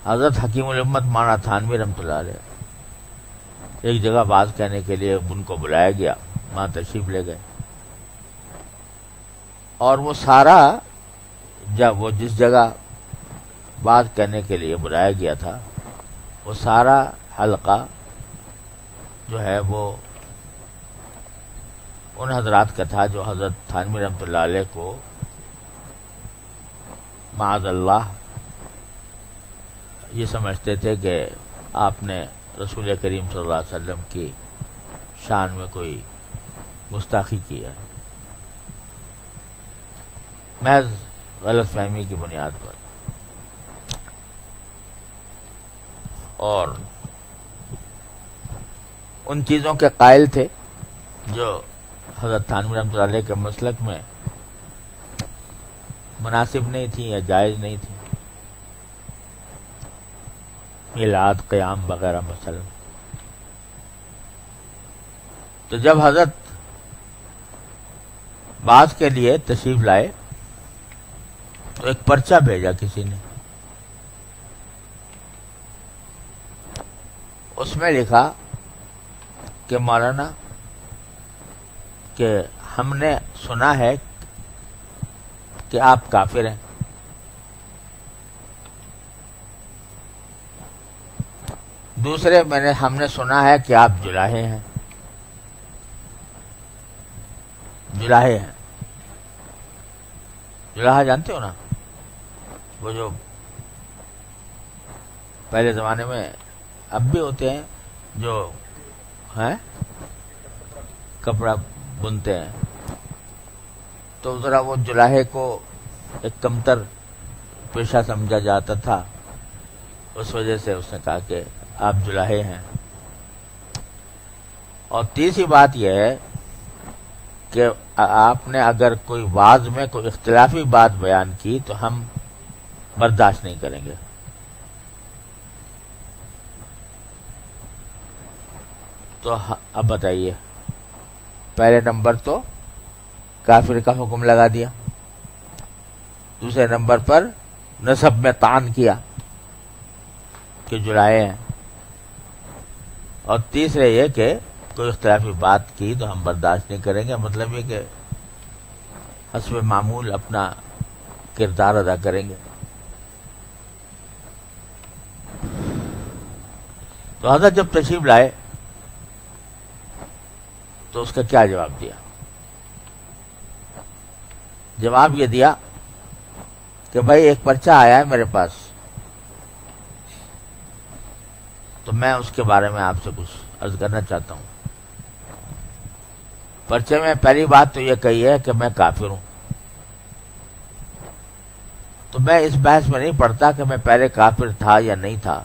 حضرت حکیم الامت مولانا تھانوی رحمۃ اللہ علیہ ایک جگہ بات کہنے کے لیے ان کو بلایا گیا، وہاں تشریف لے گئے، اور وہ سارا جب وہ جس جگہ بات کہنے کے لیے بلایا گیا تھا وہ سارا حلقہ جو ہے وہ ان حضرات کا تھا جو حضرت تھانوی رحمۃ اللہ علیہ کو معاذ اللہ یہ سمجھتے تھے کہ آپ نے رسول کریم صلی اللہ علیہ وسلم کی شان میں کوئی گستاخی کی ہے، محض غلط فہمی کی بنیاد پر، اور ان چیزوں کے قائل تھے جو حضرت تھانوی رحمۃ اللہ علیہ کے مسلک میں مناسب نہیں تھی یا جائز نہیں تھی، میلاد، قیام وغیرہ مثلا۔ تو جب حضرت بات کے لیے تشریف لائے تو ایک پرچہ بھیجا کسی نے، اس میں لکھا کہ مولانا کہ ہم نے سنا ہے کہ آپ کافر ہیں، دوسرے ہم نے سنا ہے کہ آپ جلاہے ہیں، جلاہے ہیں، جلاہا جانتے ہو نا، وہ جو پہلے زمانے میں اب بھی ہوتے ہیں جو ہیں کپڑا بنتے ہیں، تو ذرا وہ جلاہے کو ایک کمتر پیشہ سمجھا جاتا تھا، اس وجہ سے اس نے کہا کہ آپ جلاہے ہیں۔ اور تیسری بات یہ ہے کہ آپ نے اگر کوئی واعظ میں کوئی اختلافی بات بیان کی تو ہم برداشت نہیں کریں گے۔ تو اب بتائیے، پہلے نمبر تو کافر کا حکم لگا دیا، دوسرے نمبر پر نسب میں طعن کیا کہ جلائے ہیں، اور تیسرے یہ کہ کوئی اختلافی بات کی تو ہم برداشت نہیں کریں گے، مطلب یہ کہ حسب معمول اپنا کردار ادا کریں گے۔ تو حضرت جب تشریف لائے تو اس کا کیا جواب دیا؟ جواب یہ دیا کہ بھائی ایک پرچہ آیا ہے میرے پاس، تو میں اس کے بارے میں آپ سے کچھ عرض کرنا چاہتا ہوں۔ پرچے میں پہلی بات تو یہ کہی ہے کہ میں کافر ہوں، تو میں اس بحث میں نہیں پڑتا کہ میں پہلے کافر تھا یا نہیں تھا،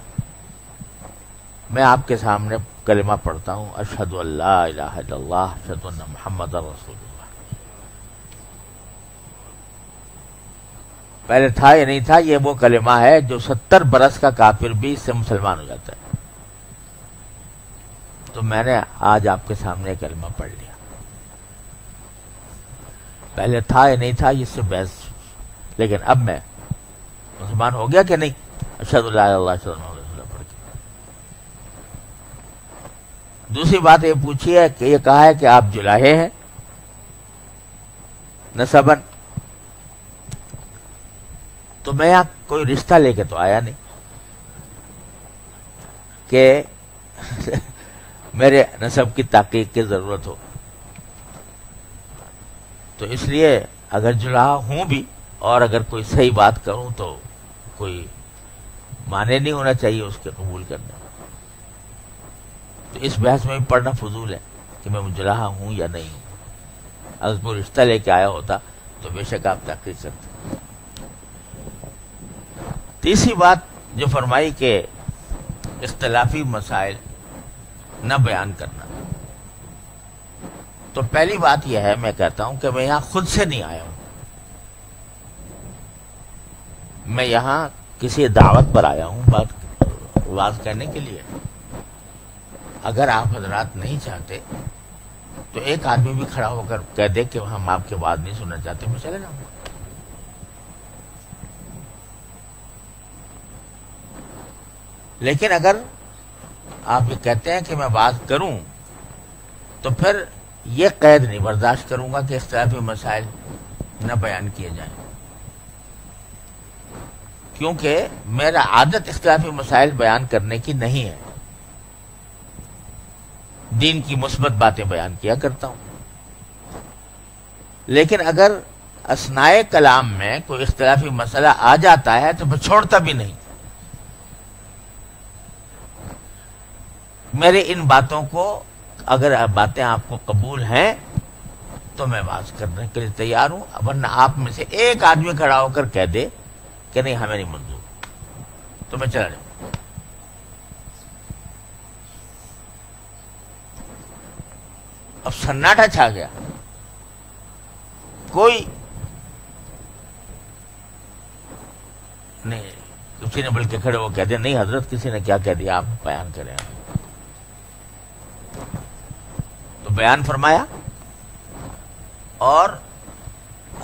میں آپ کے سامنے کلمہ پڑھتا ہوں، اشہد ان لا الہ الا اللہ اشہد ان محمد رسول اللہ۔ پہلے تھا یا نہیں تھا، یہ وہ کلمہ ہے جو 70 برس کا کافر بھی اس سے مسلمان ہو جاتا ہے۔ تو میں نے آج آپ کے سامنے کلمہ پڑھ لیا، پہلے تھا یا نہیں تھا اس سے بحث، لیکن اب میں مسلمان ہو گیا کہ نہیں، اشہد ان لا الہ الا اللہ اشہد ان محمد رسول اللہ پڑھ کے۔ دوسری بات یہ پوچھی ہے کہ یہ کہا ہے کہ آپ جلاہے ہیں نسبن، تو میں یہاں کوئی رشتہ لے کے تو آیا نہیں کہ میرے نسب کی تحقیق کی ضرورت ہو، تو اس لیے اگر جلاہا ہوں بھی اور اگر کوئی صحیح بات کروں تو کوئی معنی نہیں ہونا چاہیے اس کے قبول کرنے۔ تو اس بحث میں بھی پڑھنا فضول ہے کہ میں جلاہا ہوں یا نہیں ہوں۔ اگر کوئی رشتہ لے کے آیا ہوتا تو بے شک آپ تحقیق کرتے۔ تیسری بات جو فرمائی کہ اختلافی مسائل نہ بیان کرنا، تو پہلی بات یہ ہے، میں کہتا ہوں کہ میں یہاں خود سے نہیں آیا ہوں، میں یہاں کسی دعوت پر آیا ہوں بات کرنے کے لیے۔ اگر آپ حضرات نہیں چاہتے تو ایک آدمی بھی کھڑا ہو کر کہہ دے کہ ہم آپ کی بات نہیں سننا چاہتے، میں چلے جاؤں گا۔ لیکن اگر آپ یہ کہتے ہیں کہ میں بات کروں تو پھر یہ قید نہیں برداشت کروں گا کہ اختلافی مسائل نہ بیان کیے جائیں، کیونکہ میرا عادت اختلافی مسائل بیان کرنے کی نہیں ہے، دین کی مثبت باتیں بیان کیا کرتا ہوں۔ لیکن اگر اثناء کلام میں کوئی اختلافی مسئلہ آ جاتا ہے تو میں چھوڑتا بھی نہیں۔ میرے ان باتوں کو اگر باتیں آپ کو قبول ہیں تو میں بات کرنے کے لیے تیار ہوں، ورنہ آپ میں سے ایک آدمی کھڑا ہو کر کہہ دے کہ نہیں ہمیں نہیں منظور تو میں چلا جاؤں۔ اب سناٹا چھا گیا، کوئی نہیں، کسی نے بلکہ کھڑے وہ کہہ دیا نہیں حضرت کسی نے کیا کہہ دیا، آپ بیان کریں۔ تو بیان فرمایا، اور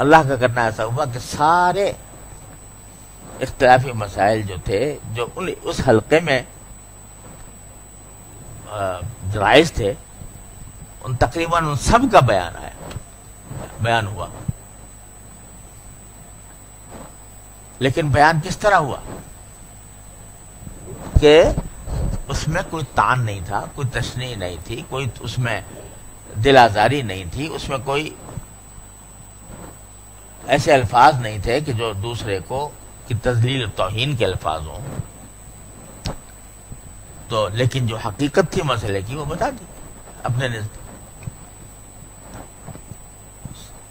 اللہ کا کرنا ایسا ہوا کہ سارے اختلافی مسائل جو تھے جو اس حلقے میں جرائز تھے ان تقریباً ان سب کا بیان ہوا۔ لیکن بیان کس طرح ہوا کہ اس میں کوئی طعن نہیں تھا، کوئی تشنیع نہیں تھی، کوئی اس میں دل آزاری نہیں تھی، اس میں کوئی ایسے الفاظ نہیں تھے کہ جو دوسرے کو کی تذلیل و توہین کے الفاظ ہوں۔ تو لیکن جو حقیقت تھی مسئلے کی وہ بتا دی اپنے نزد۔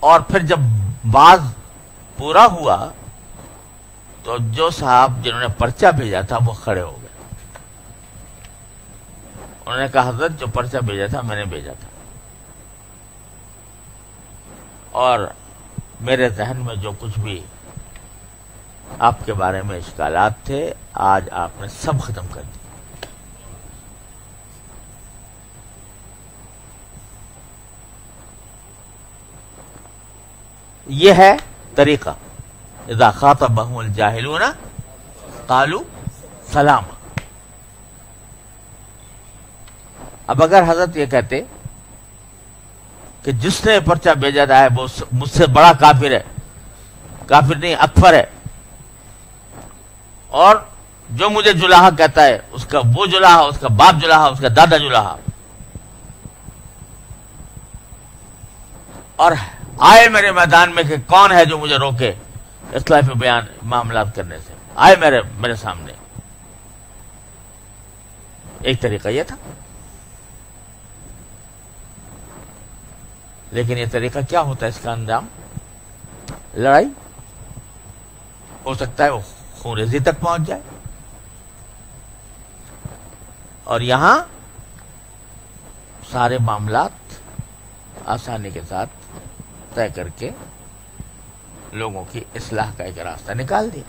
اور پھر جب بعض پورا ہوا تو جو صاحب جنہوں نے پرچہ بھیجا تھا وہ کھڑے ہو گئے، انہوں نے کہا حضرت جو پرچہ بھیجا تھا میں نے بھیجا تھا، اور میرے ذہن میں جو کچھ بھی آپ کے بارے میں اشکالات تھے آج آپ نے سب ختم کر دی۔ یہ ہے طریقہ، اذا خاطبهم الجاہلون قالوا سلاما۔ اب اگر حضرت یہ کہتے کہ جس نے پرچہ بھیجا تھا ہے وہ مجھ سے بڑا کافر ہے، کافر نہیں اکفر ہے، اور جو مجھے جلاحہ کہتا ہے اس کا وہ جلاحہ، اس کا باپ جلاحہ، اس کا دادا جلاحہ، اور آئے میرے میدان میں کہ کون ہے جو مجھے روکے اختلافی بیان معاملات کرنے سے، آئے میرے سامنے۔ ایک طریقہ یہ تھا، لیکن یہ طریقہ کیا ہوتا ہے اس کا انجام؟ لڑائی، ہو سکتا ہے وہ خون ریزی تک پہنچ جائے۔ اور یہاں سارے معاملات آسانی کے ساتھ طے کر کے لوگوں کی اصلاح کا ایک راستہ نکال دیا۔